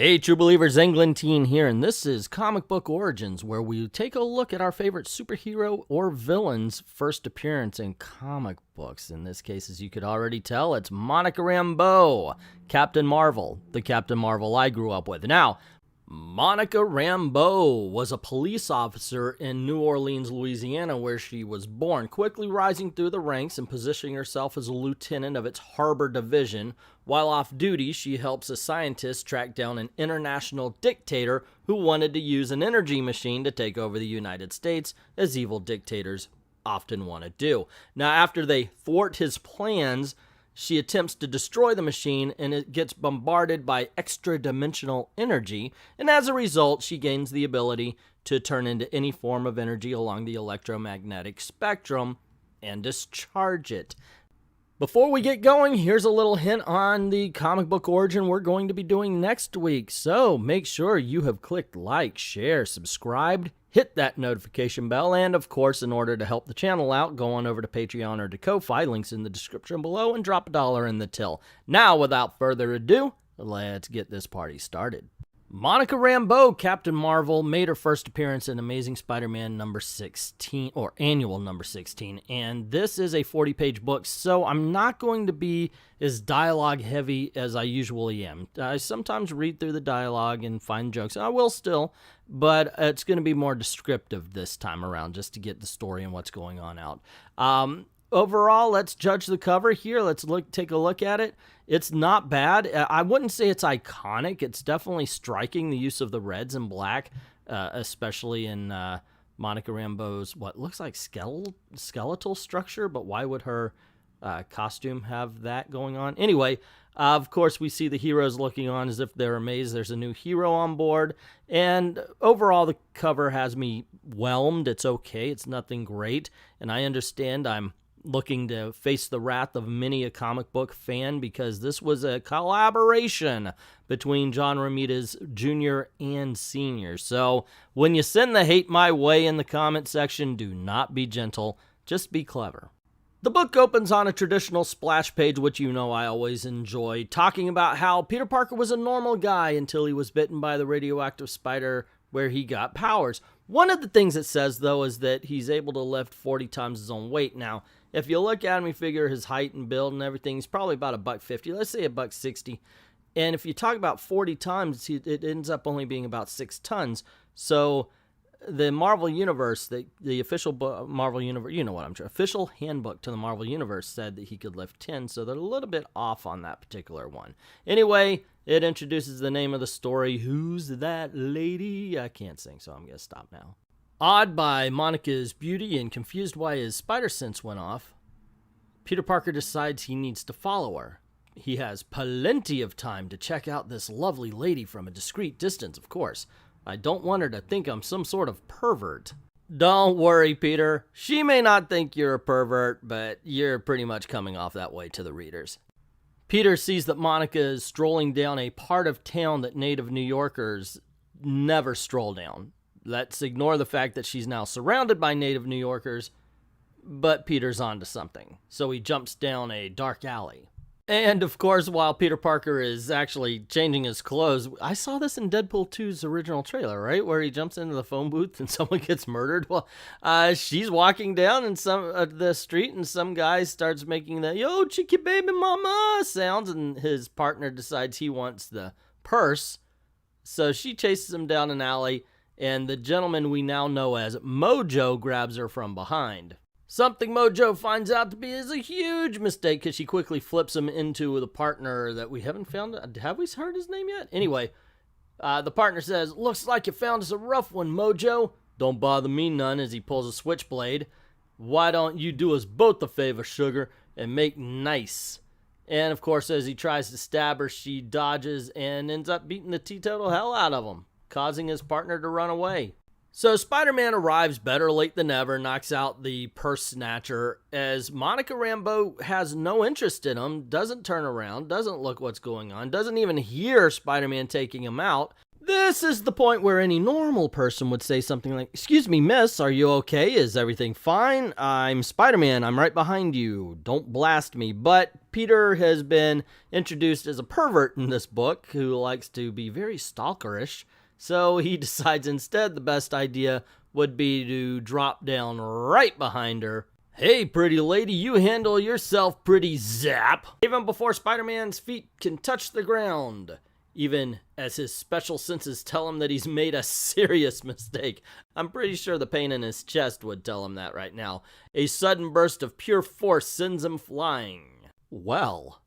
Hey True Believers, Englentine here, and this is Comic Book Origins, where we take a look at our favorite superhero or villain's first appearance in comic books. In this case, as you could already tell, it's Monica Rambeau, Captain Marvel, the Captain Marvel I grew up with. Now, Monica Rambeau was a police officer in New Orleans, Louisiana, where she was born, quickly rising through the ranks and positioning herself as a lieutenant of its Harbor Division. While off duty, she helps a scientist track down an international dictator who wanted to use an energy machine to take over the United States, as evil dictators often want to do. Now, after they thwart his plans, she attempts to destroy the machine, and it gets bombarded by extra-dimensional energy, and as a result, she gains the ability to turn into any form of energy along the electromagnetic spectrum and discharge it. Before we get going, here's a little hint on the comic book origin we're going to be doing next week. So make sure you have clicked like, share, subscribed, hit that notification bell, and of course, in order to help the channel out, go on over to Patreon or to Ko-Fi, links in the description below, and drop $1 in the till. Now, without further ado, let's get this party started. Monica Rambeau, Captain Marvel, made her first appearance in Amazing Spider-Man number 16, or annual number 16, and this is a 40-page book, so I'm not going to be as dialogue-heavy as I usually am. I sometimes read through the dialogue and find jokes. I will still, but it's going to be more descriptive this time around, just to get the story and what's going on out. Overall, let's judge the cover here. Let's take a look at it. It's not bad. I wouldn't say it's iconic. It's definitely striking, the use of the reds and black, especially in Monica Rambeau's what looks like skeletal structure, but why would her costume have that going on? Anyway, of course, we see the heroes looking on as if they're amazed there's a new hero on board, and overall, the cover has me whelmed. It's okay. It's nothing great, and I understand I'm looking to face the wrath of many a comic book fan because this was a collaboration between John Romita's Jr. and Sr. So when you send the hate my way in the comment section, do not be gentle, just be clever. The book opens on a traditional splash page, which you know I always enjoy, talking about how Peter Parker was a normal guy until he was bitten by the radioactive spider where he got powers. One of the things it says, though, is that he's able to lift 40 times his own weight. Now, if you look at him, you figure his height and build and everything, he's probably about $150. Let's say $160. And if you talk about 40 times, it ends up only being about 6 tons. So the Marvel Universe, the official Marvel Universe, you know what I'm trying, official handbook to the Marvel Universe said that he could lift 10, so they're a little bit off on that particular one. Anyway, it introduces the name of the story. Who's that lady? I can't sing, so I'm going to stop now. Awed by Monica's beauty and confused why his spider sense went off, Peter Parker decides he needs to follow her. He has plenty of time to check out this lovely lady from a discreet distance, of course. I don't want her to think I'm some sort of pervert. Don't worry, Peter. She may not think you're a pervert, but you're pretty much coming off that way to the readers. Peter sees that Monica is strolling down a part of town that native New Yorkers never stroll down. Let's ignore the fact that she's now surrounded by native New Yorkers, but Peter's onto something. So he jumps down a dark alley. And, of course, while Peter Parker is actually changing his clothes, I saw this in Deadpool 2's original trailer, right? Where he jumps into the phone booth and someone gets murdered. Well, she's walking down in the street and some guy starts making the, yo, cheeky baby mama sounds, and his partner decides he wants the purse. So she chases him down an alley, and the gentleman we now know as Mojo grabs her from behind. Something Mojo finds out to be is a huge mistake because she quickly flips him into the partner that we haven't found. Have we heard his name yet? Anyway, the partner says, looks like you found us a rough one, Mojo. Don't bother me none, as he pulls a switchblade. Why don't you do us both a favor, sugar, and make nice? And of course, as he tries to stab her, she dodges and ends up beating the teetotal hell out of him, causing his partner to run away. So Spider-Man arrives better late than ever, knocks out the purse snatcher, as Monica Rambeau has no interest in him, doesn't turn around, doesn't look what's going on, doesn't even hear Spider-Man taking him out. This is the point where any normal person would say something like, excuse me, miss, are you okay? Is everything fine? I'm Spider-Man, I'm right behind you. Don't blast me. But Peter has been introduced as a pervert in this book who likes to be very stalkerish, so he decides instead the best idea would be to drop down right behind her. Hey, pretty lady, you handle yourself, pretty zap. Even before Spider-Man's feet can touch the ground. Even as his special senses tell him that he's made a serious mistake. I'm pretty sure the pain in his chest would tell him that right now. A sudden burst of pure force sends him flying. Well,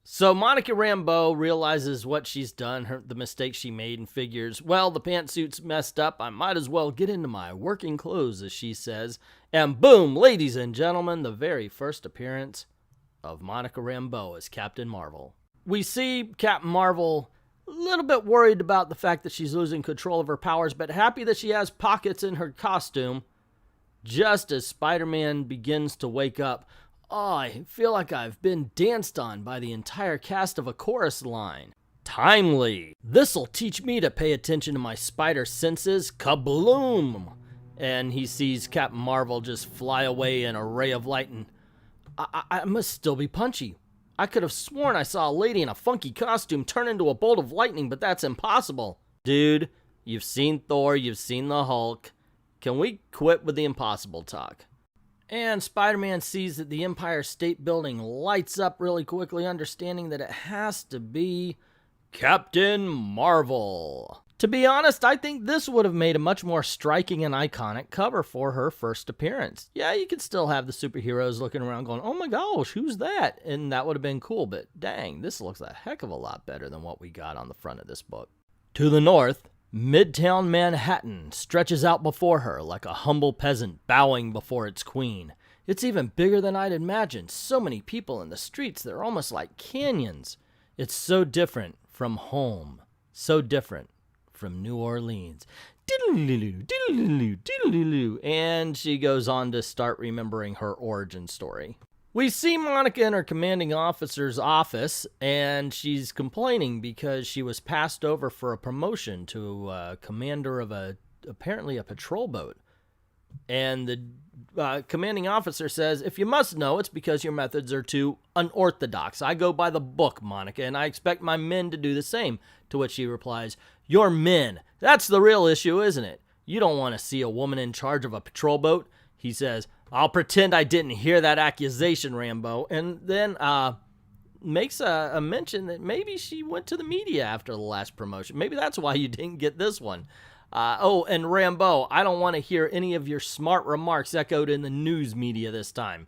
so Monica Rambeau realizes what she's done, the mistake she made, and figures, well, the pantsuit's messed up. I might as well get into my working clothes, as she says. And boom, ladies and gentlemen, the very first appearance of Monica Rambeau as Captain Marvel. We see Captain Marvel a little bit worried about the fact that she's losing control of her powers, but happy that she has pockets in her costume. Just as Spider-Man begins to wake up, oh, I feel like I've been danced on by the entire cast of a chorus line. Timely. This'll teach me to pay attention to my spider senses. Kabloom! And he sees Captain Marvel just fly away in a ray of light, and I must still be punchy. I could have sworn I saw a lady in a funky costume turn into a bolt of lightning, but that's impossible. Dude, you've seen Thor, you've seen the Hulk. Can we quit with the impossible talk? And Spider-Man sees that the Empire State Building lights up really quickly, understanding that it has to be Captain Marvel. To be honest, I think this would have made a much more striking and iconic cover for her first appearance. Yeah, you could still have the superheroes looking around going, oh my gosh, who's that? And that would have been cool, but dang, this looks a heck of a lot better than what we got on the front of this book. To the north, Midtown Manhattan stretches out before her like a humble peasant bowing before its queen. It's even bigger than I'd imagined. So many people in the streets, they're almost like canyons. It's so different from home, so different from New Orleans. Diddle-loo, diddle-loo, diddle-loo. And she goes on to start remembering her origin story. We see Monica in her commanding officer's office, and she's complaining because she was passed over for a promotion to commander of apparently a patrol boat. And the commanding officer says, if you must know, it's because your methods are too unorthodox. I go by the book, Monica, and I expect my men to do the same. To which she replies, your men. That's the real issue, isn't it? You don't want to see a woman in charge of a patrol boat. He says, I'll pretend I didn't hear that accusation, Rambeau. And then makes a mention that maybe she went to the media after the last promotion. Maybe that's why you didn't get this one. Oh, and Rambeau, I don't want to hear any of your smart remarks echoed in the news media this time.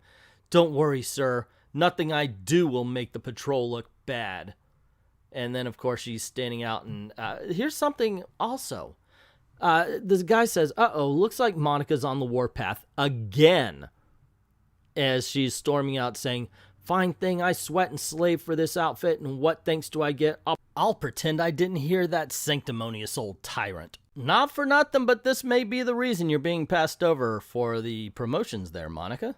Don't worry, sir. Nothing I do will make the patrol look bad. And then, of course, she's standing out. And here's something also. This guy says, uh-oh, looks like Monica's on the warpath again. As she's storming out saying, fine thing, I sweat and slave for this outfit, and what thanks do I get? I'll pretend I didn't hear that sanctimonious old tyrant. Not for nothing, but this may be the reason you're being passed over for the promotions there, Monica.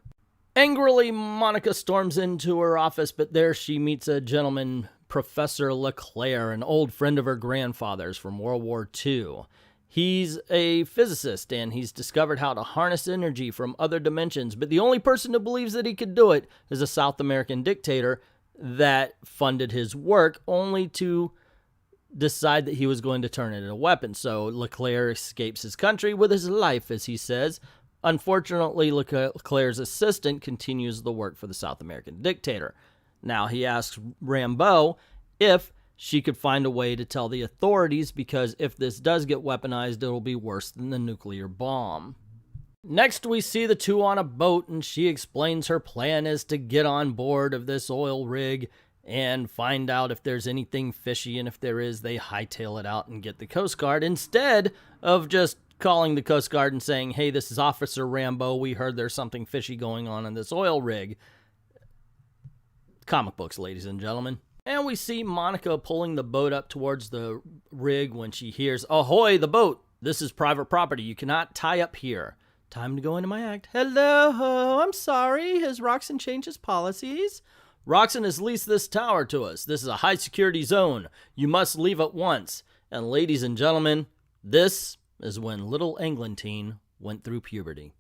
Angrily, Monica storms into her office, but there she meets a gentleman, Professor Leclerc, an old friend of her grandfather's from World War II. He's a physicist, and he's discovered how to harness energy from other dimensions, but the only person who believes that he could do it is a South American dictator that funded his work, only to decide that he was going to turn it into a weapon. So Leclerc escapes his country with his life, as he says. Unfortunately, Leclerc's assistant continues the work for the South American dictator. Now, he asks Rambeau if she could find a way to tell the authorities, because if this does get weaponized, it'll be worse than the nuclear bomb. Next, we see the two on a boat, and she explains her plan is to get on board of this oil rig and find out if there's anything fishy, and if there is, they hightail it out and get the Coast Guard, instead of just calling the Coast Guard and saying, hey, this is Officer Rambeau, we heard there's something fishy going on in this oil rig. Comic books, ladies and gentlemen. And we see Monica pulling the boat up towards the rig when she hears, ahoy, the boat! This is private property. You cannot tie up here. Time to go into my act. Hello, I'm sorry. Has Roxanne changed his policies? Roxanne has leased this tower to us. This is a high security zone. You must leave at once. And ladies and gentlemen, this is when little Eglantine went through puberty.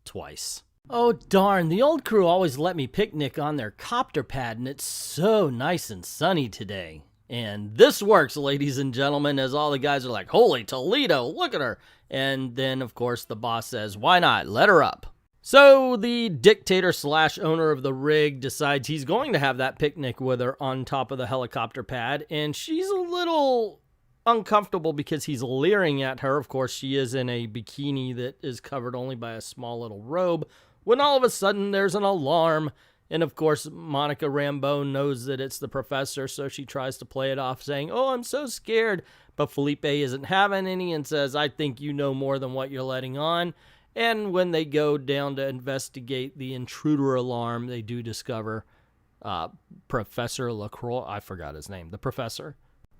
Twice. Oh darn, the old crew always let me picnic on their copter pad, and it's so nice and sunny today. And this works, ladies and gentlemen, as all the guys are like, holy Toledo, look at her. And then, of course, the boss says, why not? Let her up. So the dictator slash owner of the rig decides he's going to have that picnic with her on top of the helicopter pad, and she's a little uncomfortable because he's leering at her. Of course, she is in a bikini that is covered only by a small little robe, when all of a sudden there's an alarm. And of course, Monica Rambeau knows that it's the professor, so she tries to play it off saying, oh, I'm so scared. But Felipe isn't having any and says, I think you know more than what you're letting on. And when they go down to investigate the intruder alarm, they do discover Professor LaCroix. I forgot his name. The professor.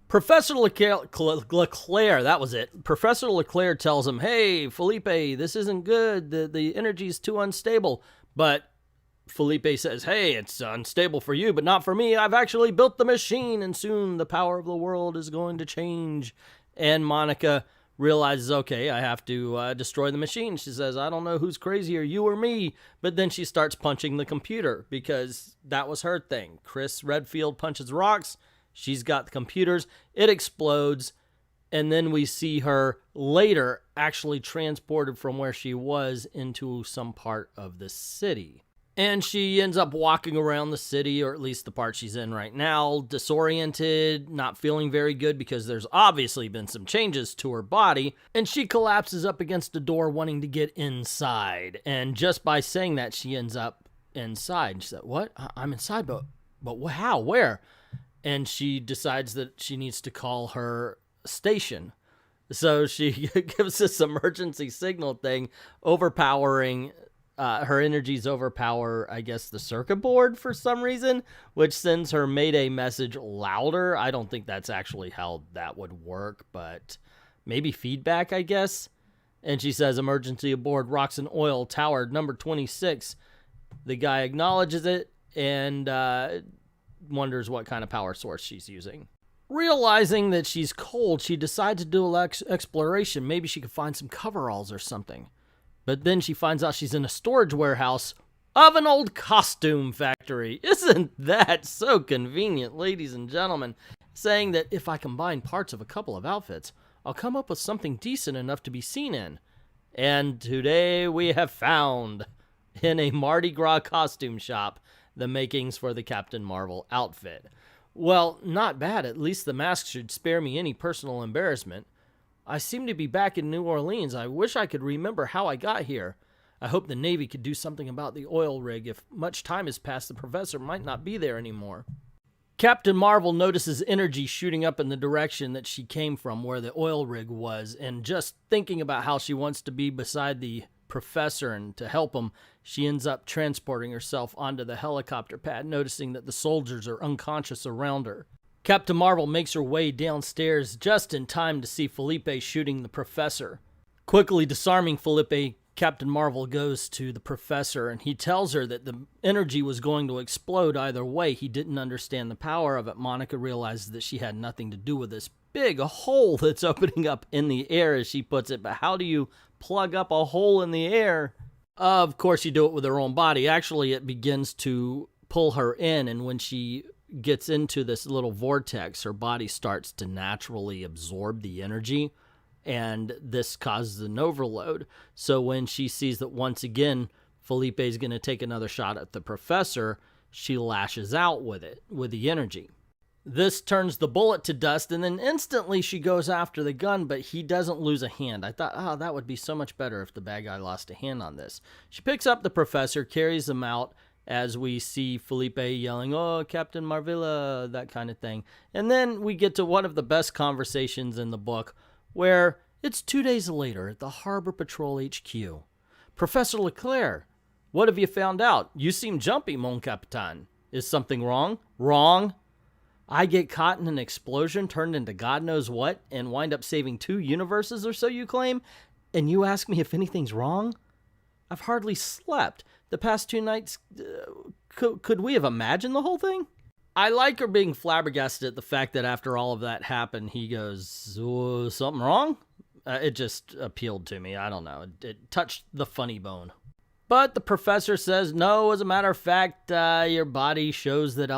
Professor Leclerc, that was it. Professor Leclerc tells him, hey, Felipe, this isn't good. The energy's too unstable. But Felipe says, hey, it's unstable for you, but not for me. I've actually built the machine, and soon the power of the world is going to change. And Monica realizes, okay, I have to destroy the machine. She says, I don't know who's crazier, you or me. But then she starts punching the computer because that was her thing. Chris Redfield punches rocks. She's got the computers. It explodes. And then we see her later actually transported from where she was into some part of the city. And she ends up walking around the city, or at least the part she's in right now, disoriented, not feeling very good because there's obviously been some changes to her body. And she collapses up against a door wanting to get inside. And just by saying that, she ends up inside. She said, what? I'm inside, but how? Where? And she decides that she needs to call her station. So she gives this emergency signal thing, overpowering her energies overpower, I guess, the circuit board for some reason, which sends her Mayday message louder. I don't think that's actually how that would work, but maybe feedback, I guess. And she says, emergency aboard Rocks and Oil Tower number 26. The guy acknowledges it and wonders what kind of power source she's using. Realizing that she's cold, she decides to do an exploration. Maybe she could find some coveralls or something. But then she finds out she's in a storage warehouse of an old costume factory. Isn't that so convenient, ladies and gentlemen? Saying that if I combine parts of a couple of outfits, I'll come up with something decent enough to be seen in. And today we have found, in a Mardi Gras costume shop, the makings for the Captain Marvel outfit. Well, not bad. At least the mask should spare me any personal embarrassment. I seem to be back in New Orleans. I wish I could remember how I got here. I hope the Navy could do something about the oil rig. If much time has passed, the professor might not be there anymore. Captain Marvel notices energy shooting up in the direction that she came from, where the oil rig was, and just thinking about how she wants to be beside the professor and to help him, she ends up transporting herself onto the helicopter pad, noticing that the soldiers are unconscious around her. Captain Marvel makes her way downstairs just in time to see Felipe shooting the professor. Quickly disarming Felipe, Captain Marvel goes to the professor and he tells her that the energy was going to explode either way. He didn't understand the power of it. Monica realizes that she had nothing to do with this big hole that's opening up in the air, as she puts it. But how do you plug up a hole in the air? Of course, you do it with her own body. Actually, it begins to pull her in, and when she gets into this little vortex, her body starts to naturally absorb the energy, and this causes an overload. So when she sees that once again Felipe is going to take another shot at the professor, she lashes out with the energy. This turns the bullet to dust, and then instantly she goes after the gun, but he doesn't lose a hand. I thought, that would be so much better if the bad guy lost a hand on this. She picks up the professor, carries him out, as we see Felipe yelling, oh, Captain Marvilla, that kind of thing. And then we get to one of the best conversations in the book, where it's 2 days later at the Harbor Patrol HQ. Professor Leclerc, what have you found out? You seem jumpy, mon capitaine. Is something wrong? Wrong? I get caught in an explosion, turned into God knows what, and wind up saving 2 universes or so, you claim? And you ask me if anything's wrong? I've hardly slept. The past 2 nights, could we have imagined the whole thing? I like her being flabbergasted at the fact that after all of that happened, he goes, something wrong? It just appealed to me. I don't know. It touched the funny bone. But the professor says, no, as a matter of fact, your body shows that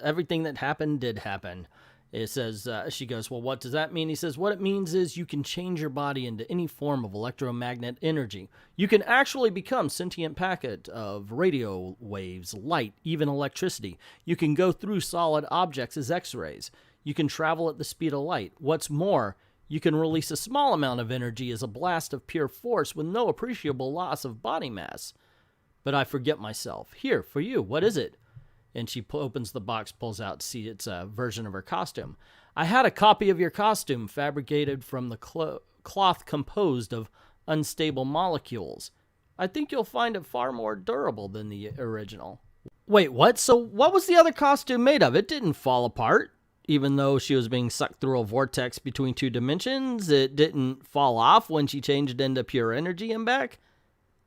everything that happened did happen. It says, she goes, well, what does that mean? He says, what it means is you can change your body into any form of electromagnetic energy. You can actually become sentient packet of radio waves, light, even electricity. You can go through solid objects as X-rays. You can travel at the speed of light. What's more, you can release a small amount of energy as a blast of pure force with no appreciable loss of body mass. But I forget myself. Here, for you, what is it? And she opens the box, pulls out, see it's a version of her costume. I had a copy of your costume fabricated from the cloth composed of unstable molecules. I think you'll find it far more durable than the original. Wait, what? So what was the other costume made of? It didn't fall apart. Even though she was being sucked through a vortex between two dimensions, it didn't fall off when she changed into pure energy and back.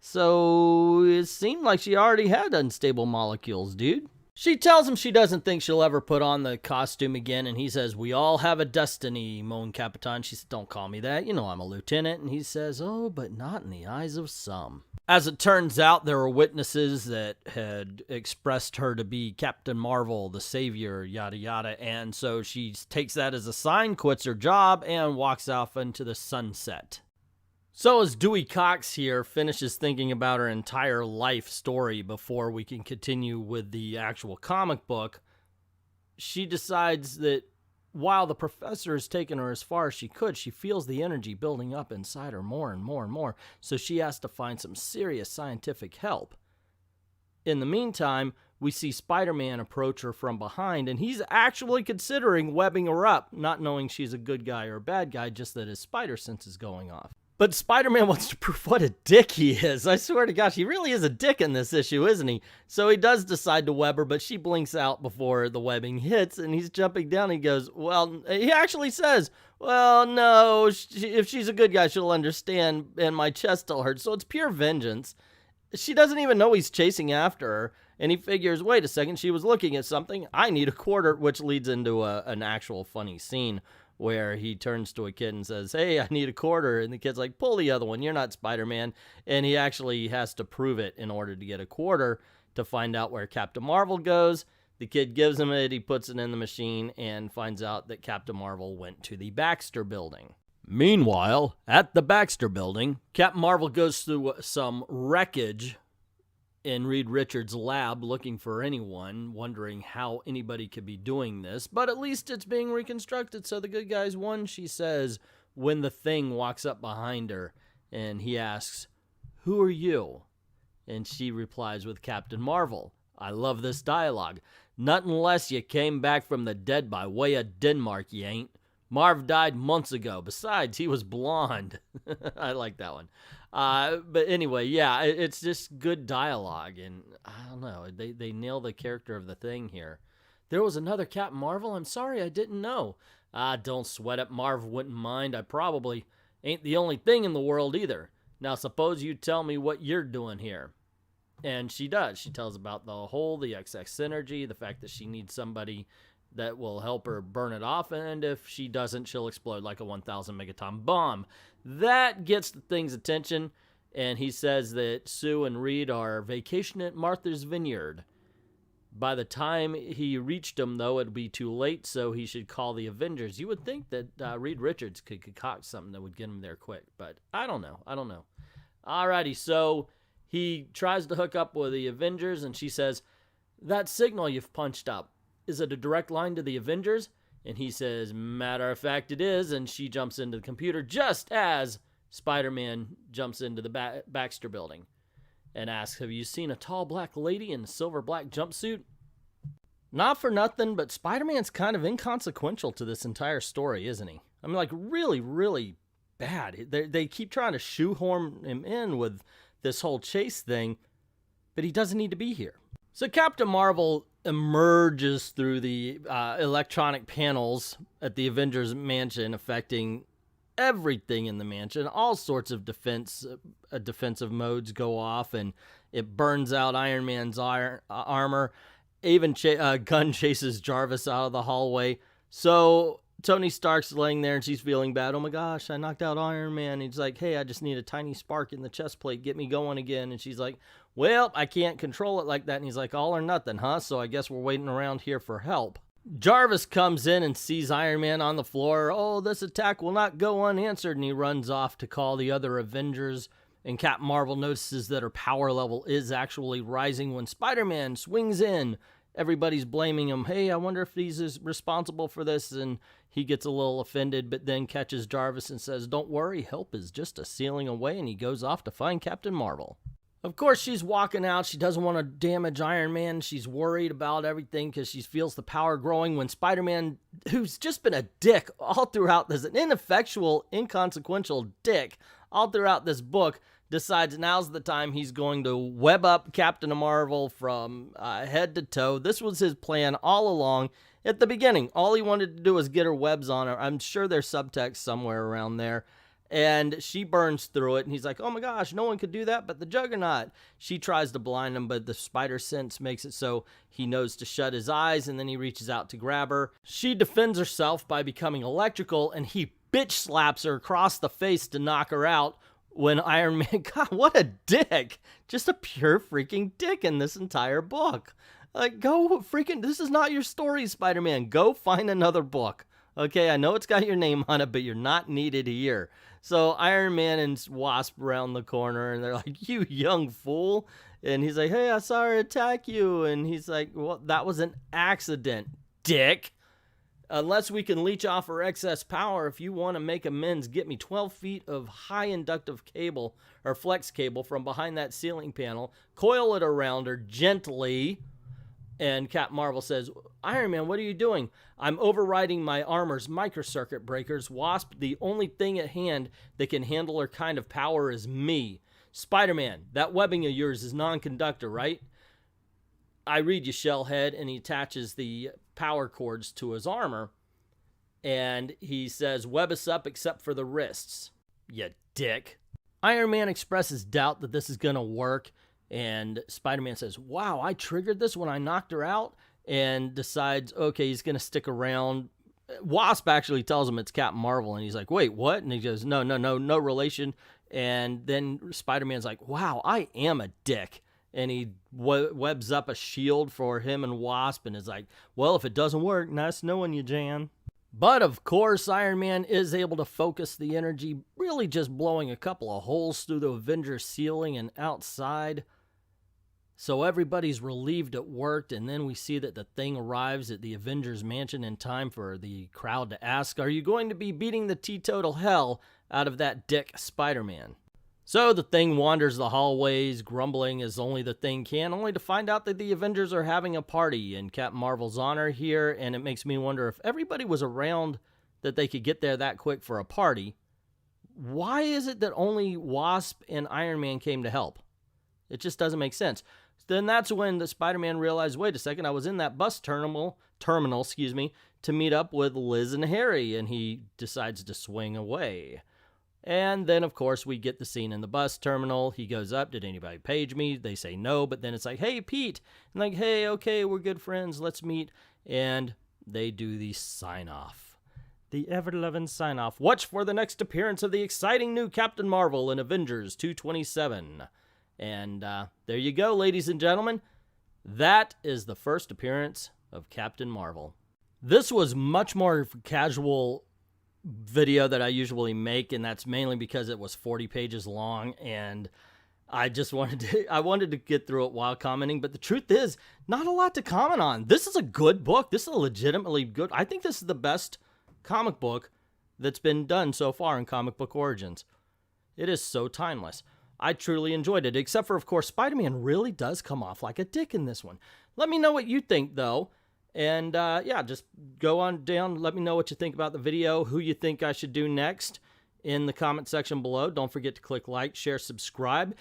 So it seemed like she already had unstable molecules, dude. She tells him she doesn't think she'll ever put on the costume again, and he says, we all have a destiny, Mon Capitan. She says, don't call me that. You know I'm a lieutenant. And he says, oh, but not in the eyes of some. As it turns out, there were witnesses that had expressed her to be Captain Marvel, the savior, yada yada, and so she takes that as a sign, quits her job, and walks off into the sunset. So as Dewey Cox here finishes thinking about her entire life story before we can continue with the actual comic book, she decides that while the professor has taken her as far as she could, she feels the energy building up inside her more and more and more, so she has to find some serious scientific help. In the meantime, we see Spider-Man approach her from behind, and he's actually considering webbing her up, not knowing she's a good guy or a bad guy, just that his spider sense is going off. But Spider-Man wants to prove what a dick he is. I swear to gosh, he really is a dick in this issue, isn't he? So he does decide to web her, but she blinks out before the webbing hits, and he's jumping down. He goes, well, he actually says, well, no, if she's a good guy, she'll understand, and my chest still hurts. So it's pure vengeance. She doesn't even know he's chasing after her, and he figures, wait a second, she was looking at something. I need a quarter, which leads into an actual funny scene where he turns to a kid and says, hey, I need a quarter. And the kid's like, pull the other one. You're not Spider-Man. And he actually has to prove it in order to get a quarter to find out where Captain Marvel goes. The kid gives him it. He puts it in the machine and finds out that Captain Marvel went to the Baxter building. Meanwhile, at the Baxter building, Captain Marvel goes through some wreckage in Reed Richards' lab looking for anyone, wondering how anybody could be doing this, but at least it's being reconstructed, so the good guys won, she says, when the Thing walks up behind her, and he asks, who are you? And she replies with Captain Marvel. I love this dialogue. Nothing less you came back from the dead by way of Denmark, you ain't. Marv died months ago. Besides, he was blonde. I like that one. But anyway, yeah, it's just good dialogue, and I don't know, they nail the character of the Thing here. There was another Captain Marvel? I'm sorry, I didn't know. Don't sweat it, Marv wouldn't mind. I probably ain't the only thing in the world either. Now suppose you tell me what you're doing here. And she does. She tells about the XX synergy, the fact that she needs somebody that will help her burn it off, and if she doesn't, she'll explode like a 1,000 megaton bomb. That gets the Thing's attention, and he says that Sue and Reed are vacationing at Martha's Vineyard. By the time he reached them, though, it'd be too late, so he should call the Avengers. You would think that Reed Richards could concoct something that would get him there quick, but I don't know. Alrighty, so he tries to hook up with the Avengers, and she says, that signal you've punched up, is it a direct line to the Avengers? And he says, matter of fact, it is. And she jumps into the computer just as Spider-Man jumps into the Baxter building and asks, have you seen a tall black lady in a silver black jumpsuit? Not for nothing, but Spider-Man's kind of inconsequential to this entire story, isn't he? I mean, like, really, really bad. They keep trying to shoehorn him in with this whole chase thing, but he doesn't need to be here. So Captain Marvel emerges through the electronic panels at the Avengers mansion, affecting everything in the mansion. All sorts of defensive modes go off, and it burns out Iron Man's armor. Even Gunn chases Jarvis out of the hallway. So Tony Stark's laying there and she's feeling bad. Oh my gosh, I knocked out Iron Man. He's like, hey, I just need a tiny spark in the chest plate. Get me going again. And she's like, well, I can't control it like that. And he's like, all or nothing, huh? So I guess we're waiting around here for help. Jarvis comes in and sees Iron Man on the floor. Oh, this attack will not go unanswered. And he runs off to call the other Avengers. And Captain Marvel notices that her power level is actually rising when Spider-Man swings in. Everybody's blaming him. Hey, I wonder if he's responsible for this. And he gets a little offended, but then catches Jarvis and says, don't worry, help is just a sealing away. And he goes off to find Captain Marvel. Of course, she's walking out. She doesn't want to damage Iron Man. She's worried about everything because she feels the power growing when Spider-Man, who's just been a dick all throughout this, an ineffectual, inconsequential dick all throughout this book, decides now's the time he's going to web up Captain Marvel from head to toe. This was his plan all along. At the beginning, all he wanted to do was get her webs on her. I'm sure there's subtext somewhere around there. And she burns through it, and he's like, oh my gosh, no one could do that but the Juggernaut. She tries to blind him, but the spider sense makes it so he knows to shut his eyes, and then he reaches out to grab her. She defends herself by becoming electrical, and he bitch slaps her across the face to knock her out when Iron Man, God, what a dick. Just a pure freaking dick in this entire book. Like, go freaking, this is not your story, Spider-Man. Go find another book. Okay, I know it's got your name on it, but you're not needed here. So Iron Man and Wasp round the corner, and they're like, you young fool. And he's like, hey, I saw her attack you. And he's like, well, that was an accident, dick. Unless we can leech off her excess power, if you want to make amends, get me 12 feet of high inductive cable, or flex cable, from behind that ceiling panel. Coil it around her gently. And Captain Marvel says, Iron Man, what are you doing? I'm overriding my armor's microcircuit breakers. Wasp, the only thing at hand that can handle her kind of power is me. Spider-Man, that webbing of yours is non-conductor, right? I read you, Shellhead. And he attaches the power cords to his armor. And he says, web us up except for the wrists, you dick. Iron Man expresses doubt that this is going to work. And Spider-Man says, wow, I triggered this when I knocked her out, and decides, okay, he's going to stick around. Wasp actually tells him it's Captain Marvel, and he's like, wait, what? And he goes, no relation. And then Spider-Man's like, wow, I am a dick. And he webs up a shield for him and Wasp, and is like, well, if it doesn't work, nice knowing you, Jan. But, of course, Iron Man is able to focus the energy, really just blowing a couple of holes through the Avengers ceiling and outside. So everybody's relieved it worked, and then we see that the thing arrives at the Avengers mansion in time for the crowd to ask, are you going to be beating the teetotal hell out of that dick Spider-Man? So the thing wanders the hallways, grumbling as only the thing can, only to find out that the Avengers are having a party in Captain Marvel's honor here, and it makes me wonder if everybody was around that they could get there that quick for a party. Why is it that only Wasp and Iron Man came to help? It just doesn't make sense. Then that's when the Spider-Man realized, wait a second, I was in that bus terminal, to meet up with Liz and Harry, and he decides to swing away. And then, of course, we get the scene in the bus terminal. He goes up, did anybody page me? They say no, but then it's like, hey, Pete. And like, hey, okay, we're good friends, let's meet. And they do the sign-off. The ever-loving sign-off. Watch for the next appearance of the exciting new Captain Marvel in Avengers 227. And there you go, ladies and gentlemen. That is the first appearance of Captain Marvel. This was much more casual video that I usually make, and that's mainly because it was 40 pages long, and I just wanted to get through it while commenting. But the truth is, not a lot to comment on. This is a good book. This is a legitimately good. I think this is the best comic book that's been done so far in Comic Book Origins. It is so timeless. I truly enjoyed it, except for, of course, Spider-Man really does come off like a dick in this one. Let me know what you think, though. And, yeah, just go on down. Let me know what you think about the video, who you think I should do next in the comment section below. Don't forget to click like, share, subscribe,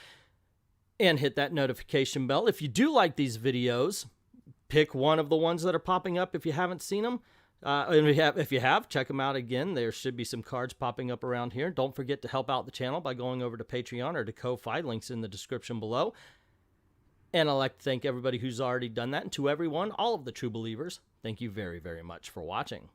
and hit that notification bell. If you do like these videos, pick one of the ones that are popping up if you haven't seen them. And if you have, check them out again. There should be some cards popping up around here. Don't forget to help out the channel by going over to Patreon or to Ko-Fi. Links in the description below. And I'd like to thank everybody who's already done that. And to everyone, all of the true believers, thank you very, very much for watching.